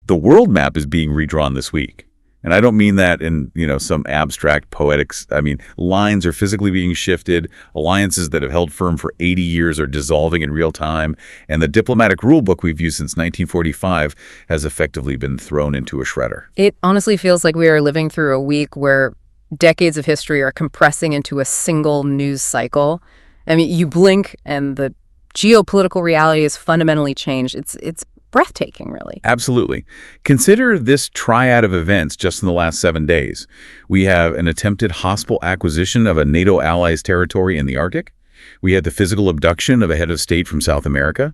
The world map is being redrawn this week. And I don't mean that in, some abstract poetics. I mean, lines are physically being shifted. Alliances that have held firm for 80 years are dissolving in real time. And the diplomatic rule book we've used since 1945 has effectively been thrown into a shredder. It honestly feels like we are living through a week where decades of history are compressing into a single news cycle. I mean, you blink and the geopolitical reality has fundamentally changed. It's breathtaking, really. Absolutely. Consider this triad of events just in the last 7 days. We have an attempted hostile acquisition of a NATO ally's territory in the Arctic. We had the physical abduction of a head of state from South America.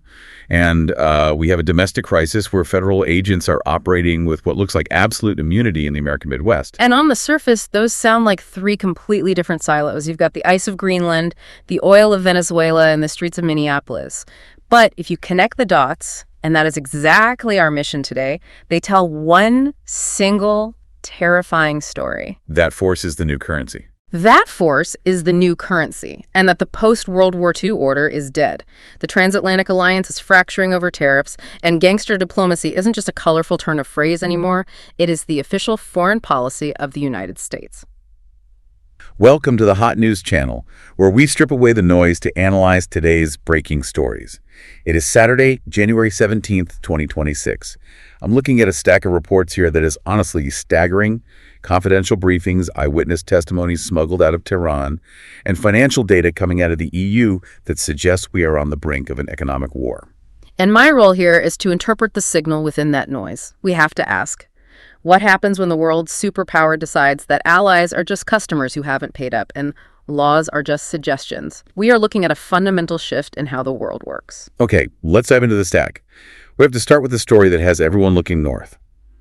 And we have a domestic crisis where federal agents are operating with what looks like absolute immunity in the American Midwest. And on the surface, those sound like three completely different silos. You've got the ice of Greenland, the oil of Venezuela, and the streets of Minneapolis. But if you connect the dots, and that is exactly our mission today, they tell one single terrifying story. That force is the new currency. That force is the new currency, and that the post-World War II order is dead. The transatlantic alliance is fracturing over tariffs, and gangster diplomacy isn't just a colorful turn of phrase anymore. It is the official foreign policy of the United States. Welcome to the Hot News Channel, where we strip away the noise to analyze today's breaking stories. It is Saturday, January 17th, 2026. I'm looking at a stack of reports here that is honestly staggering. Confidential briefings, eyewitness testimonies smuggled out of Tehran, and financial data coming out of the EU that suggests we are on the brink of an economic war. And my role here is to interpret the signal within that noise. We have to ask, what happens when the world's superpower decides that allies are just customers who haven't paid up and laws are just suggestions? We are looking at a fundamental shift in how the world works. Okay, let's dive into the stack. We have to start with the story that has everyone looking north.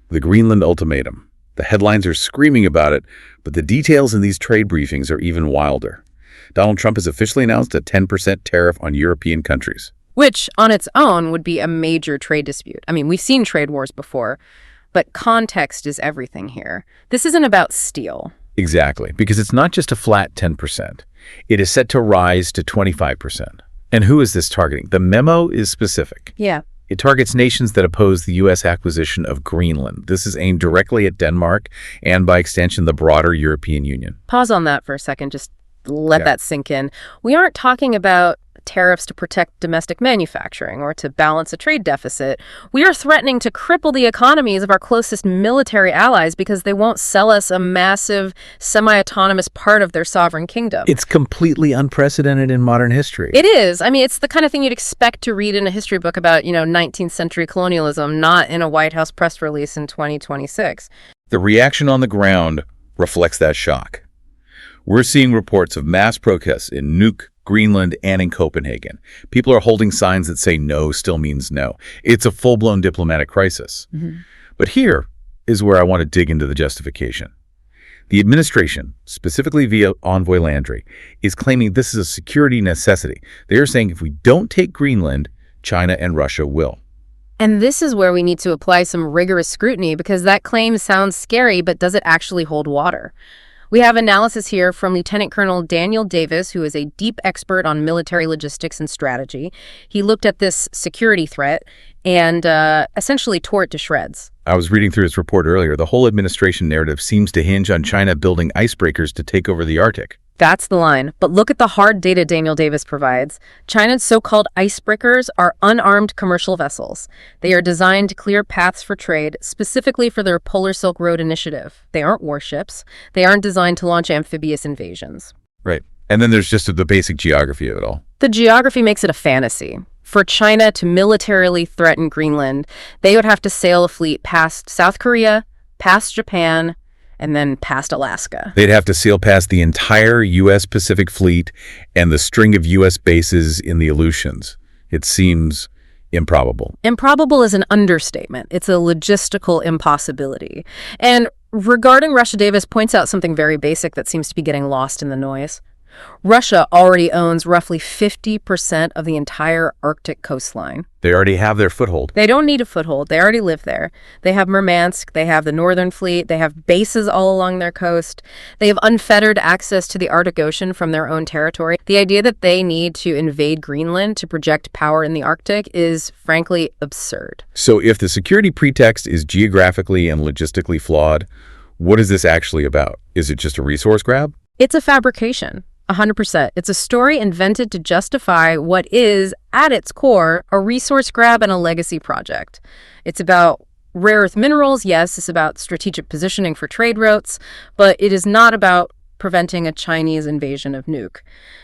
The Greenland ultimatum. The headlines are screaming about it, but the details in these trade briefings are even wilder. Donald Trump has officially announced a 10% tariff on European countries. Which, on its own, would be a major trade dispute. I mean, we've seen trade wars before, but context is everything here. This isn't about steel. Exactly, because it's not just a flat 10%. It is set to rise to 25%. And who is this targeting? The memo is specific. Yeah. It targets nations that oppose the U.S. acquisition of Greenland. This is aimed directly at Denmark and, by extension, the broader European Union. Pause on that for a second. Just let that sink in. We aren't talking about tariffs to protect domestic manufacturing or to balance a trade deficit. We are threatening to cripple the economies of our closest military allies because they won't sell us a massive semi-autonomous part of their sovereign kingdom. It's completely unprecedented in modern history. It is. I mean, it's the kind of thing you'd expect to read in a history book about, 19th century colonialism, not in a White House press release in 2026. The reaction on the ground reflects that shock. We're seeing reports of mass protests in Nuuk, Greenland, and in Copenhagen. People are holding signs that say no still means no. It's a full-blown diplomatic crisis. Mm-hmm. But here is where I want to dig into the justification. The administration, specifically via Envoy Landry, is claiming this is a security necessity. They are saying if we don't take Greenland, China and Russia will. And this is where we need to apply some rigorous scrutiny because that claim sounds scary, but does it actually hold water? We have analysis here from Lieutenant Colonel Daniel Davis, who is a deep expert on military logistics and strategy. He looked at this security threat and essentially tore it to shreds. I was reading through his report earlier. The whole administration narrative seems to hinge on China building icebreakers to take over the Arctic. That's the line. But look at the hard data Daniel Davis provides. China's so-called icebreakers are unarmed commercial vessels. They are designed to clear paths for trade, specifically for their Polar Silk Road initiative. They aren't warships. They aren't designed to launch amphibious invasions. Right. And then there's just the basic geography of it all. The geography makes it a fantasy. For China to militarily threaten Greenland, they would have to sail a fleet past South Korea, past Japan, and then past Alaska. They'd have to sail past the entire U.S. Pacific Fleet and the string of U.S. bases in the Aleutians. It seems improbable. Improbable is an understatement. It's a logistical impossibility. And regarding Russia, Davis points out something very basic that seems to be getting lost in the noise. Russia already owns roughly 50% of the entire Arctic coastline. They already have their foothold. They don't need a foothold. They already live there. They have Murmansk. They have the Northern Fleet. They have bases all along their coast. They have unfettered access to the Arctic Ocean from their own territory. The idea that they need to invade Greenland to project power in the Arctic is, frankly, absurd. So if the security pretext is geographically and logistically flawed, what is this actually about? Is it just a resource grab? It's a fabrication. 100%. It's a story invented to justify what is, at its core, a resource grab and a legacy project. It's about rare earth minerals, yes, it's about strategic positioning for trade routes, but it is not about preventing a Chinese invasion of nuke.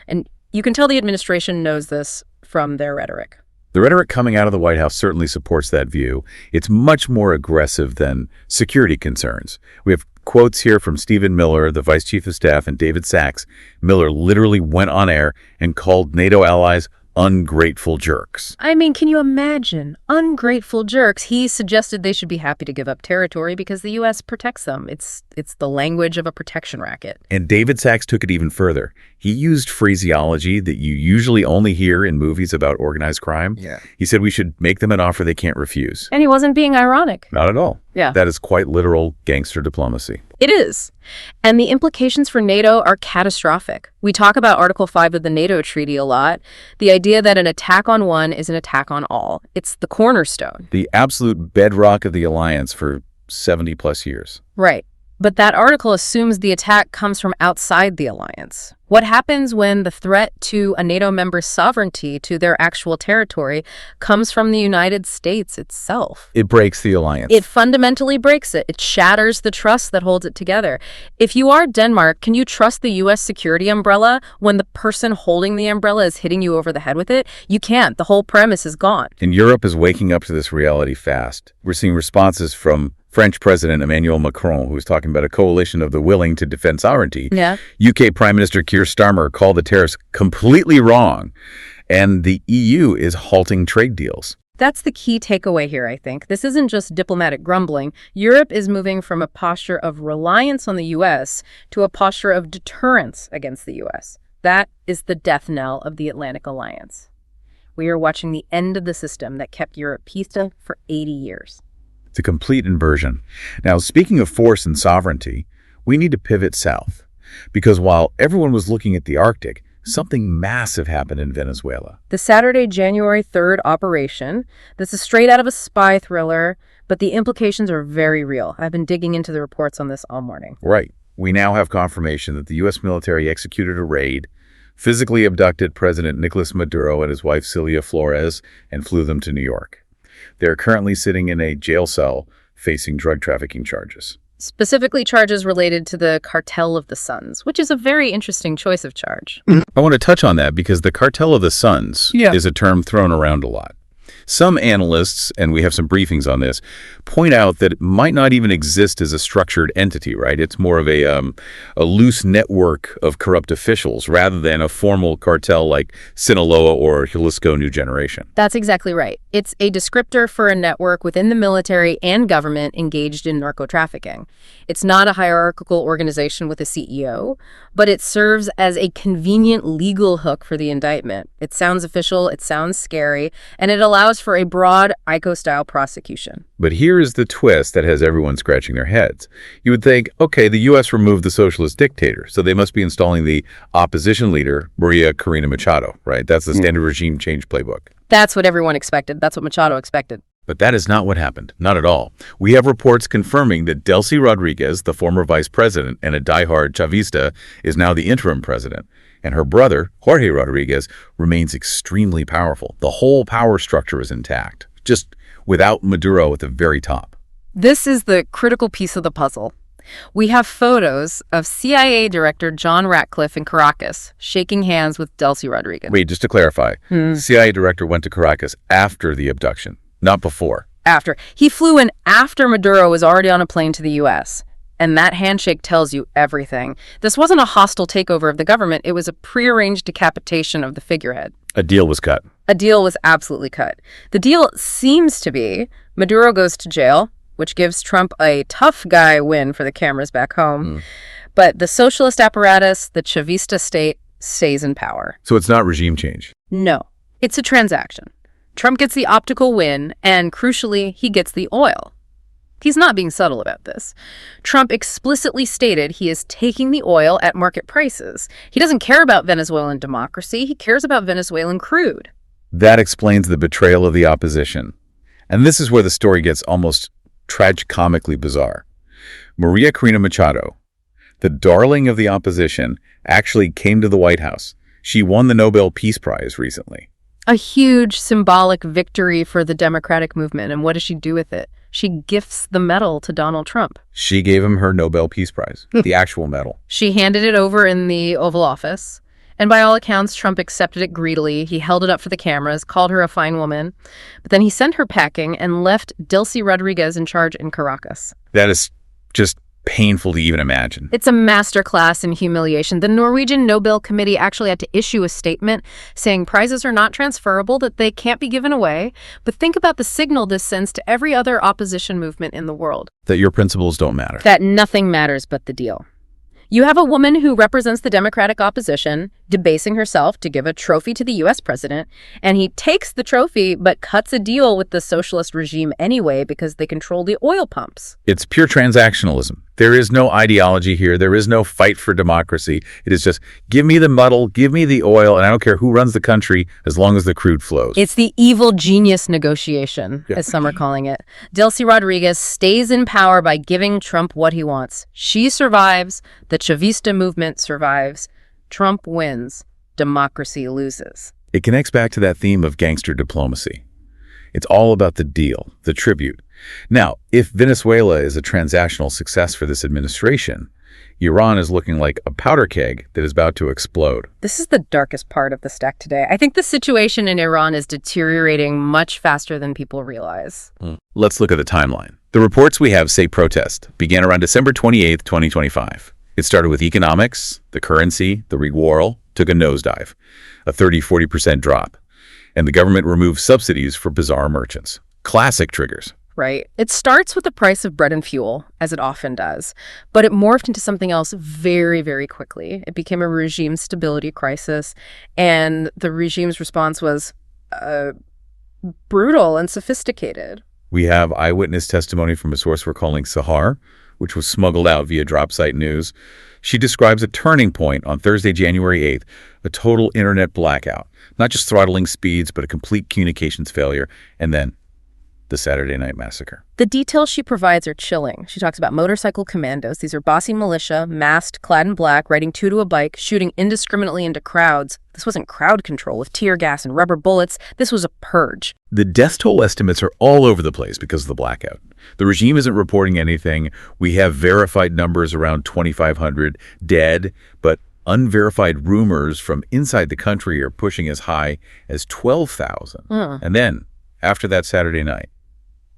And you can tell the administration knows this from their rhetoric. The rhetoric coming out of the White House certainly supports that view. It's much more aggressive than security concerns. We have quotes here from Stephen Miller, the Vice Chief of Staff, and David Sachs. Miller literally went on air and called NATO allies ungrateful jerks. I mean, can you imagine? Ungrateful jerks. He suggested they should be happy to give up territory because the U.S. protects them. It's the language of a protection racket. And David Sachs took it even further. He used phraseology that you usually only hear in movies about organized crime. Yeah. He said we should make them an offer they can't refuse. And he wasn't being ironic. Not at all. Yeah. That is quite literal gangster diplomacy. It is. And the implications for NATO are catastrophic. We talk about Article 5 of the NATO Treaty a lot. The idea that an attack on one is an attack on all. It's the cornerstone. The absolute bedrock of the alliance for 70 plus years. Right. But that article assumes the attack comes from outside the alliance. What happens when the threat to a NATO member's sovereignty to their actual territory comes from the United States itself? It breaks the alliance. It fundamentally breaks it. It shatters the trust that holds it together. If you are Denmark, can you trust the U.S. security umbrella when the person holding the umbrella is hitting you over the head with it? You can't. The whole premise is gone. And Europe is waking up to this reality fast. We're seeing responses from French President Emmanuel Macron, who was talking about a coalition of the willing to defend sovereignty. Yeah. UK Prime Minister Keir Starmer called the tariffs completely wrong, and the EU is halting trade deals. That's the key takeaway here, I think. This isn't just diplomatic grumbling. Europe is moving from a posture of reliance on the U.S. to a posture of deterrence against the U.S. That is the death knell of the Atlantic Alliance. We are watching the end of the system that kept Europe peaceful for 80 years. It's a complete inversion. Now, speaking of force and sovereignty, we need to pivot south. Because while everyone was looking at the Arctic, something massive happened in Venezuela. The Saturday, January 3rd operation, this is straight out of a spy thriller, but the implications are very real. I've been digging into the reports on this all morning. Right. We now have confirmation that the U.S. military executed a raid, physically abducted President Nicolas Maduro and his wife Celia Flores, and flew them to New York. They're currently sitting in a jail cell facing drug trafficking charges. Specifically charges related to the Cartel of the Suns, which is a very interesting choice of charge. I want to touch on that because the Cartel of the Suns is a term thrown around a lot. Some analysts, and we have some briefings on this, point out that it might not even exist as a structured entity, right? It's more of a loose network of corrupt officials rather than a formal cartel like Sinaloa or Jalisco New Generation. That's exactly right. It's a descriptor for a network within the military and government engaged in narco-trafficking. It's not a hierarchical organization with a CEO, but it serves as a convenient legal hook for the indictment. It sounds official, it sounds scary, and it allows for a broad ICO-style prosecution. But here is the twist that has everyone scratching their heads. You would think, okay, the U.S. removed the socialist dictator, so they must be installing the opposition leader, Maria Corina Machado, right? That's the standard regime change playbook. That's what everyone expected. That's what Machado expected. But that is not what happened. Not at all. We have reports confirming that Delcy Rodriguez, the former vice president and a diehard Chavista, is now the interim president. And her brother, Jorge Rodriguez, remains extremely powerful. The whole power structure is intact, just without Maduro at the very top. This is the critical piece of the puzzle. We have photos of CIA Director John Ratcliffe in Caracas shaking hands with Delcy Rodriguez. Wait, just to clarify, CIA Director went to Caracas after the abduction, not before. After. He flew in after Maduro was already on a plane to the U.S., and that handshake tells you everything. This wasn't a hostile takeover of the government. It was a prearranged decapitation of the figurehead. A deal was cut. A deal was absolutely cut. The deal seems to be Maduro goes to jail, which gives Trump a tough guy win for the cameras back home. But the socialist apparatus, the Chavista state, stays in power. So it's not regime change. No, it's a transaction. Trump gets the optical win, and crucially, he gets the oil. He's not being subtle about this. Trump explicitly stated he is taking the oil at market prices. He doesn't care about Venezuelan democracy. He cares about Venezuelan crude. That explains the betrayal of the opposition. And this is where the story gets almost tragicomically bizarre. Maria Corina Machado, the darling of the opposition, actually came to the White House. She won the Nobel Peace Prize recently. A huge symbolic victory for the democratic movement. And what does she do with it? She gifts the medal to Donald Trump. She gave him her Nobel Peace Prize, the actual medal. She handed it over in the Oval Office. And by all accounts, Trump accepted it greedily. He held it up for the cameras, called her a fine woman. But then he sent her packing and left Delcy Rodriguez in charge in Caracas. That is just painful to even imagine. It's a masterclass in humiliation. The Norwegian Nobel Committee actually had to issue a statement saying prizes are not transferable, that they can't be given away. But think about the signal this sends to every other opposition movement in the world. That your principles don't matter. That nothing matters but the deal. You have a woman who represents the Democratic opposition debasing herself to give a trophy to the U.S. president, and he takes the trophy but cuts a deal with the socialist regime anyway because they control the oil pumps. It's pure transactionalism. There is no ideology here. There is no fight for democracy. It is just, give me the muddle, give me the oil, and I don't care who runs the country as long as the crude flows. It's the evil genius negotiation, as some are calling it. Delcy Rodriguez stays in power by giving Trump what he wants. She survives. The Chavista movement survives. Trump wins. Democracy loses. It connects back to that theme of gangster diplomacy. It's all about the deal, the tribute. Now, if Venezuela is a transactional success for this administration, Iran is looking like a powder keg that is about to explode. This is the darkest part of the stack today. I think the situation in Iran is deteriorating much faster than people realize. Let's look at the timeline. The reports we have say protest began around December 28th, 2025. It started with economics, the currency, the real took a nosedive, a 30-40% drop, and the government removed subsidies for bizarre merchants. Classic triggers. Right. It starts with the price of bread and fuel, as it often does, but it morphed into something else very, very quickly. It became a regime stability crisis, and the regime's response was brutal and sophisticated. We have eyewitness testimony from a source we're calling Sahar, which was smuggled out via drop site news. She describes a turning point on Thursday, January 8th, a total internet blackout, not just throttling speeds, but a complete communications failure, and then the Saturday Night Massacre. The details she provides are chilling. She talks about motorcycle commandos. These are bossy militia, masked, clad in black, riding two to a bike, shooting indiscriminately into crowds. This wasn't crowd control with tear gas and rubber bullets. This was a purge. The death toll estimates are all over the place because of the blackout. The regime isn't reporting anything. We have verified numbers around 2,500 dead, but unverified rumors from inside the country are pushing as high as 12,000. And then, after that Saturday night,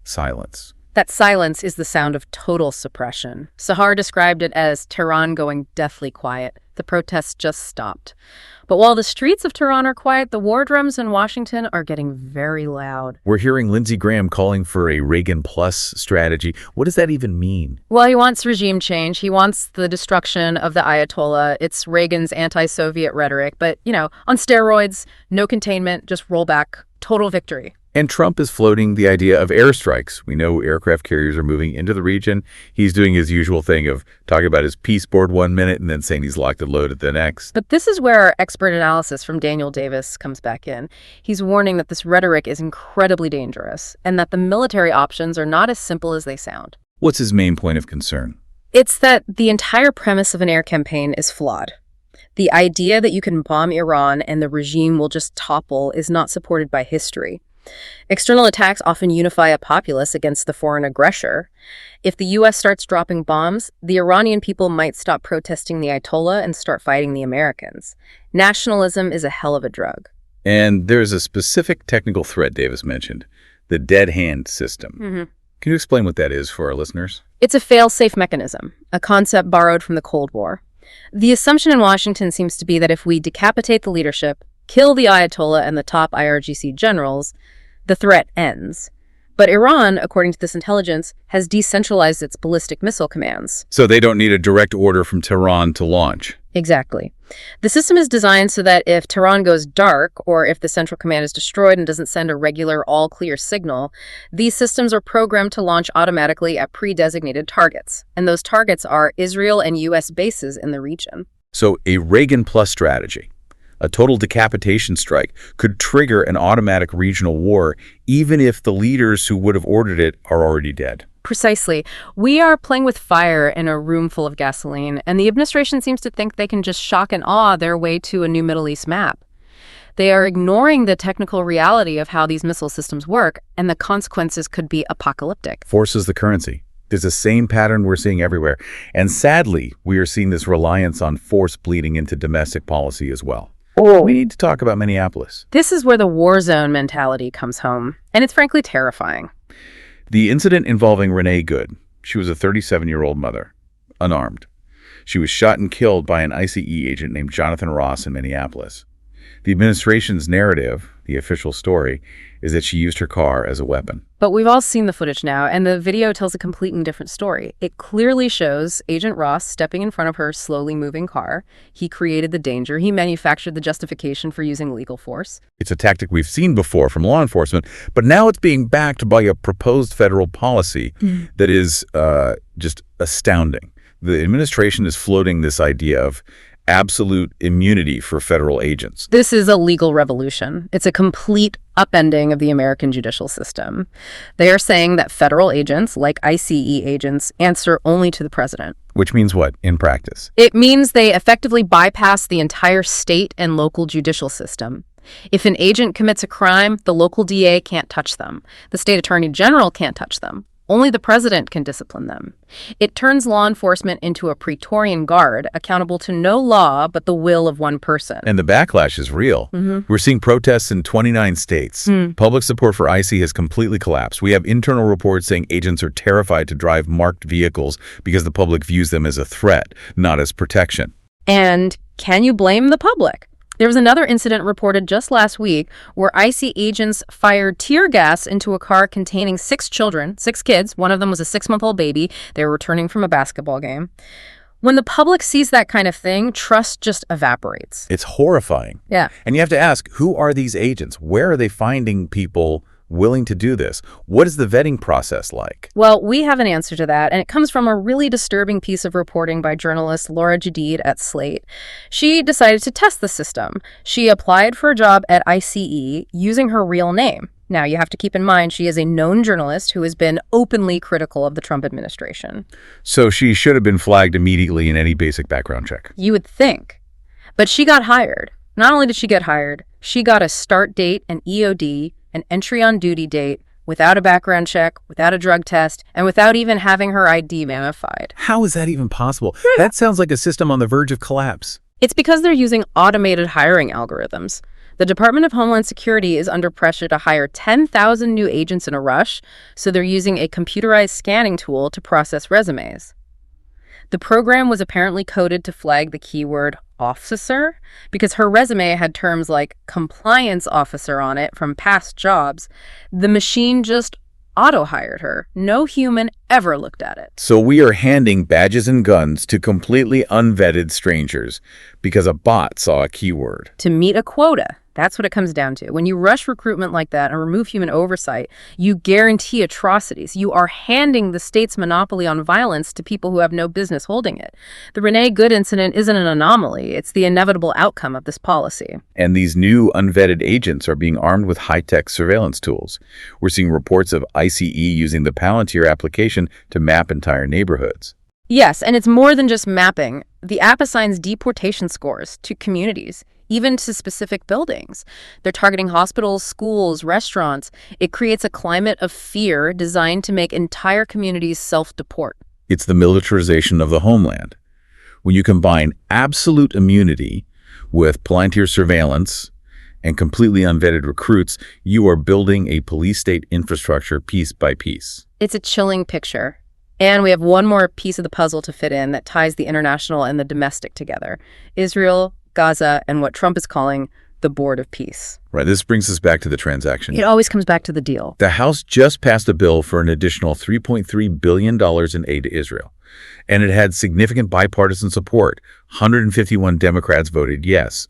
silence. That silence is the sound of total suppression. Sahar described it as Tehran going deathly quiet. The protests just stopped. But while the streets of Tehran are quiet, the war drums in Washington are getting very loud. We're hearing Lindsey Graham calling for a Reagan Plus strategy. What does that even mean? Well, he wants regime change. He wants the destruction of the Ayatollah. It's Reagan's anti-Soviet rhetoric. But, on steroids, no containment, just roll back, total victory. And Trump is floating the idea of airstrikes. We know aircraft carriers are moving into the region. He's doing his usual thing of talking about his peace board 1 minute and then saying he's locked and loaded the next. But this is where our expert analysis from Daniel Davis comes back in. He's warning that this rhetoric is incredibly dangerous and that the military options are not as simple as they sound. What's his main point of concern? It's that the entire premise of an air campaign is flawed. The idea that you can bomb Iran and the regime will just topple is not supported by history. External attacks often unify a populace against the foreign aggressor. If the U.S. starts dropping bombs, the Iranian people might stop protesting the Ayatollah and start fighting the Americans. Nationalism is a hell of a drug. And there's a specific technical threat Davis mentioned, the dead hand system. Can you explain what that is for our listeners? It's a fail-safe mechanism, a concept borrowed from the Cold War. The assumption in Washington seems to be that if we decapitate the leadership, kill the Ayatollah and the top IRGC generals, the threat ends. But Iran, according to this intelligence, has decentralized its ballistic missile commands. So they don't need a direct order from Tehran to launch. Exactly. The system is designed so that if Tehran goes dark, or if the central command is destroyed and doesn't send a regular all-clear signal, these systems are programmed to launch automatically at pre-designated targets. And those targets are Israel and U.S. bases in the region. So a Reagan plus strategy. A total decapitation strike could trigger an automatic regional war, even if the leaders who would have ordered it are already dead. Precisely. We are playing with fire in a room full of gasoline, and the administration seems to think they can just shock and awe their way to a new Middle East map. They are ignoring the technical reality of how these missile systems work, and the consequences could be apocalyptic. Force is the currency. There's the same pattern we're seeing everywhere. And sadly, we are seeing this reliance on force bleeding into domestic policy as well. We need to talk about Minneapolis. This is where the war zone mentality comes home, and it's frankly terrifying. The incident involving Renee Good. She was a 37-year-old mother, unarmed. She was shot and killed by an ICE agent named Jonathan Ross in Minneapolis. The administration's narrative, the official story, is that she used her car as a weapon. But we've all seen the footage now, and the video tells a completely different story. It clearly shows Agent Ross stepping in front of her slowly moving car. He created the danger. He manufactured the justification for using lethal force. It's a tactic we've seen before from law enforcement, but now it's being backed by a proposed federal policy that is just astounding. The administration is floating this idea of absolute immunity for federal agents. This is a legal revolution. It's a complete upending of the American judicial system. They are saying that federal agents, like ICE agents, answer only to the president. Which means what in practice? It means they effectively bypass the entire state and local judicial system. If an agent commits a crime, the local DA can't touch them. The state attorney general can't touch them. Only the president can discipline them. It turns law enforcement into a Praetorian guard, accountable to no law but the will of one person. And the backlash is real. We're seeing protests in 29 states. Public support for ICE has completely collapsed. We have internal reports saying agents are terrified to drive marked vehicles because the public views them as a threat, not as protection. And can you blame the public? There was another incident reported just last week where ICE agents fired tear gas into a car containing 6 kids. One of them was a 6-month-old baby. They were returning from a basketball game. When the public sees that kind of thing, trust just evaporates. It's horrifying. Yeah. And you have to ask, who are these agents? Where are they finding people willing to do this? What is the vetting process like? Well, we have an answer to that, and it comes from a really disturbing piece of reporting by journalist Laura Jadid at Slate. She decided to test the system. She applied for a job at ICE using her real name. Now, you have to keep in mind she is a known journalist who has been openly critical of the Trump administration. So she should have been flagged immediately in any basic background check. You would think. But she got hired. Not only did she get hired, she got a start date, an EOD, an entry on duty date, without a background check, without a drug test, and without even having her ID verified. How is that even possible? That sounds like a system on the verge of collapse. It's because they're using automated hiring algorithms. The Department of Homeland Security is under pressure to hire 10,000 new agents in a rush, so they're using a computerized scanning tool to process resumes. The program was apparently coded to flag the keyword officer because her resume had terms like compliance officer on it from past jobs. The machine just auto-hired her. No human ever looked at it. So we are handing badges and guns to completely unvetted strangers because a bot saw a keyword. To meet a quota. That's what it comes down to. When you rush recruitment like that and remove human oversight, you guarantee atrocities. You are handing the state's monopoly on violence to people who have no business holding it. The Renee Good incident isn't an anomaly. It's the inevitable outcome of this policy. And these new unvetted agents are being armed with high-tech surveillance tools. We're seeing reports of ICE using the Palantir application to map entire neighborhoods. Yes, and it's more than just mapping. The app assigns deportation scores to communities, even to specific buildings. They're targeting hospitals, schools, restaurants. It creates a climate of fear designed to make entire communities self-deport. It's the militarization of the homeland. When you combine absolute immunity with Palantir surveillance and completely unvetted recruits, you are building a police state infrastructure piece by piece. It's a chilling picture. And we have one more piece of the puzzle to fit in that ties the international and the domestic together. Israel, Gaza, and what Trump is calling the Board of Peace. Right, this brings us back to the transaction. It always comes back to the deal. The House just passed a bill for an additional $3.3 billion in aid to Israel. And it had significant bipartisan support. 151 Democrats voted yes.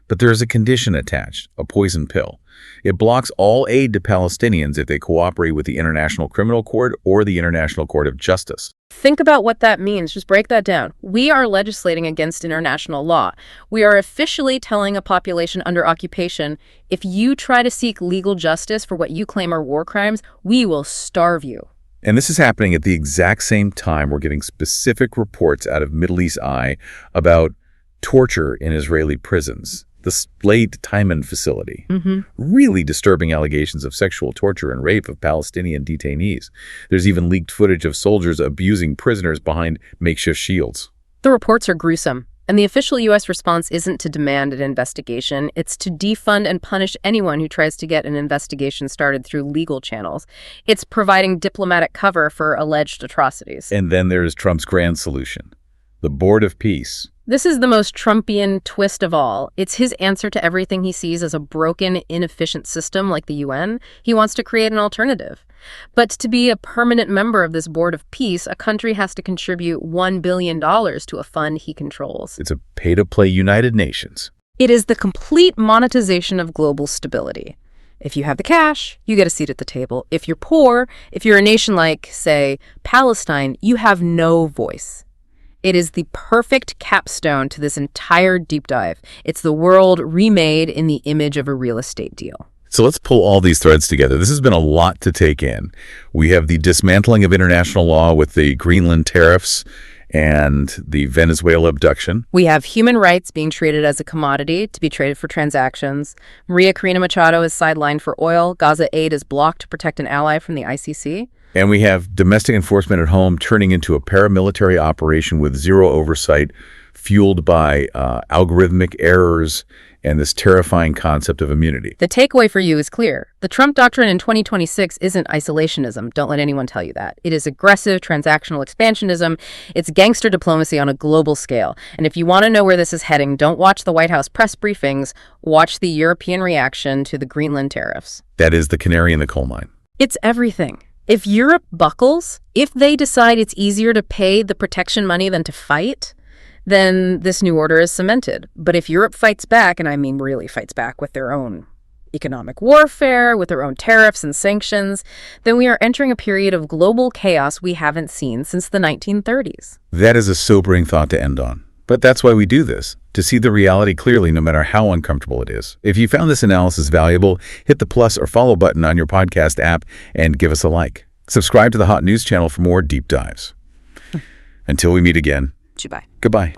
But there is a condition attached, a poison pill. It blocks all aid to Palestinians if they cooperate with the International Criminal Court or the International Court of Justice. Think about what that means. Just break that down. We are legislating against international law. We are officially telling a population under occupation, if you try to seek legal justice for what you claim are war crimes, we will starve you. And this is happening at the exact same time we're getting specific reports out of Middle East Eye about torture in Israeli prisons. The Slade Timon facility. Really disturbing allegations of sexual torture and rape of Palestinian detainees. There's even leaked footage of soldiers abusing prisoners behind makeshift shields. The reports are gruesome, and the official U.S. response isn't to demand an investigation. It's to defund and punish anyone who tries to get an investigation started through legal channels. It's providing diplomatic cover for alleged atrocities. And then there's Trump's grand solution, the Board of Peace. This is the most Trumpian twist of all. It's his answer to everything he sees as a broken, inefficient system like the UN. He wants to create an alternative. But to be a permanent member of this Board of Peace, a country has to contribute $1 billion to a fund he controls. It's a pay-to-play United Nations. It is the complete monetization of global stability. If you have the cash, you get a seat at the table. If you're poor, if you're a nation like, say, Palestine, you have no voice. It is the perfect capstone to this entire deep dive. It's the world remade in the image of a real estate deal. So let's pull all these threads together. This has been a lot to take in. We have the dismantling of international law with the Greenland tariffs and the Venezuela abduction. We have human rights being treated as a commodity to be traded for transactions. Maria Corina Machado is sidelined for oil. Gaza aid is blocked to protect an ally from the ICC. And we have domestic enforcement at home turning into a paramilitary operation with zero oversight, fueled by algorithmic errors and this terrifying concept of immunity. The takeaway for you is clear. The Trump doctrine in 2026 isn't isolationism. Don't let anyone tell you that. It is aggressive transactional expansionism. It's gangster diplomacy on a global scale. And if you want to know where this is heading, don't watch the White House press briefings. Watch the European reaction to the Greenland tariffs. That is the canary in the coal mine. It's everything. If Europe buckles, if they decide it's easier to pay the protection money than to fight, then this new order is cemented. But if Europe fights back, and I mean really fights back with their own economic warfare, with their own tariffs and sanctions, then we are entering a period of global chaos we haven't seen since the 1930s. That is a sobering thought to end on. But that's why we do this, to see the reality clearly no matter how uncomfortable it is. If you found this analysis valuable, hit the plus or follow button on your podcast app and give us a like. Subscribe to the Hot News channel for more deep dives. Until we meet again. Goodbye. Goodbye.